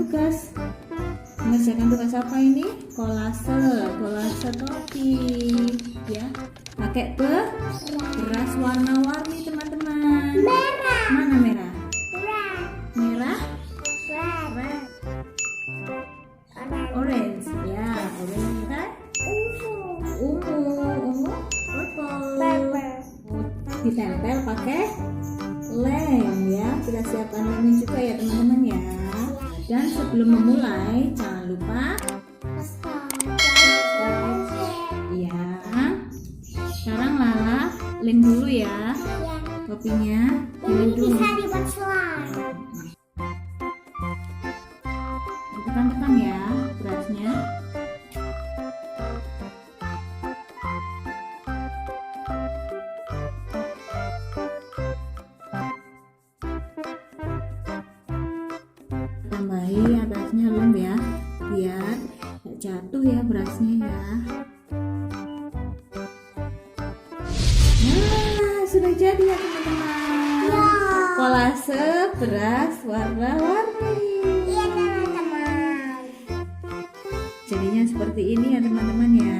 tugas. Mengerjakan tugas apa ini? Kolase topi ya. Pakai beras warna-warni teman-teman. Merah. Mana merah? Red. Merah? Red. Orange. Ya, orange kan? Ungu, purple. Ditempel pakai lem ya. Kita siapkan lemnya juga ya teman-teman ya. Dan sebelum memulai jangan lupa ya. Sekarang Lala lem dulu ya topinya. Ini Lem dulu. bisa dibuat slime. Tekan-tekan ya berasnya. Tambahi atasnya lem ya, biar gak jatuh ya berasnya ya. Nah, sudah jadi ya teman-teman. Ya. Kolase beras warna-warni. Iya teman-teman. Jadinya seperti ini ya teman-teman ya.